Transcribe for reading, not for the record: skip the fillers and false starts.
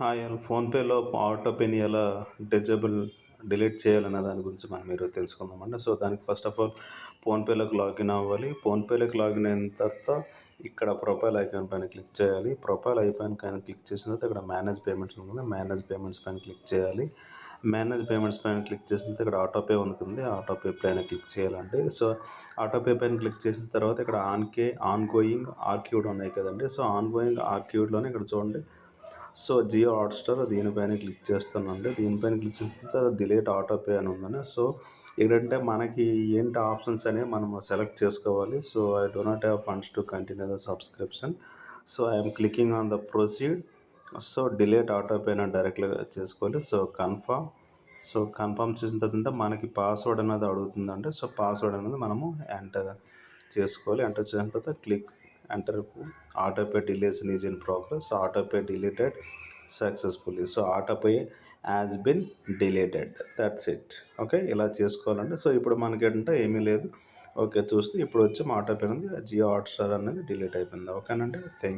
Hi all ఫోన్‌పేలో auto పేని ఎలా డిలీట్ చేయాలనే దాని గురించి మనం ఈరోజు తెలుసుకుందామండి. సో, దానికి ఫస్ట్ ఆఫ్ ఆల్ ఫోన్‌పేలోకి లాగిన్ అవ్వాలి. ఫోన్‌పేలోకి లాగిన్ అయిన తర్వాత ఇక్కడ ప్రొఫైల్ ఐకాన్ పైన క్లిక్ చేయాలి. ప్రొఫైల్ ఐకాన్ పైన క్లిక్ చేసిన తర్వాత ఇక్కడ మేనేజ్ పేమెంట్స్ ఉంటుంది. మేనేజ్ పేమెంట్స్ పైన క్లిక్ చేయాలి. మేనేజ్ పేమెంట్స్ పైన క్లిక్ చేసిన తర్వాత ఇక్కడ ఆటో పే ఉంటుంది. ఆటో పే పైన క్లిక్ చేయాలండి. సో, ఆటో పే పైన క్లిక్ చేసిన తర్వాత ఇక్కడ ఆన్ గోయింగ్ ఆర్క్యూడ్ ఉన్నాయి కదండీ. సో, ఆన్ గోయింగ్ ఆర్క్యూడ్‌లోనే ఇక్కడ చూడండి. సో, జియో హాట్‌స్టార్ దీనిపైన క్లిక్ చేస్తానండి. దీనిపైన క్లిక్ చేసిన తర్వాత డిలీట్ ఆటో పే అని ఉందండి. సో, ఏంటంటే మనకి ఏంటి ఆప్షన్స్ అనేవి మనము సెలెక్ట్ చేసుకోవాలి. So, I do not have funds to continue the subscription. So, I'm clicking on the proceed. So, delete auto pay అని డైరెక్ట్‌గా చేసుకోవాలి. So, confirm. సో, కన్ఫర్మ్ చేసిన తర్వాత మనకి పాస్వర్డ్ అనేది అడుగుతుందండి. సో, పాస్వర్డ్ అనేది మనము ఎంటర్ చేసుకోవాలి. ఎంటర్ చేసిన తర్వాత click enter auto pay deletion is in progress. Auto pay deleted successfully. So, auto pay has been deleted. That's it. Okay, ఇలా చేసుకోవాలండి. సో, ఇప్పుడు మనకేంటంటే ఏమీ లేదు. ఓకే, చూస్తే ఇప్పుడు వచ్చి ఆటో పే ఉంది జియో హాట్‌స్టార్ అనేది డిలీట్ అయిపోయింది. ఓకేనండి. థ్యాంక్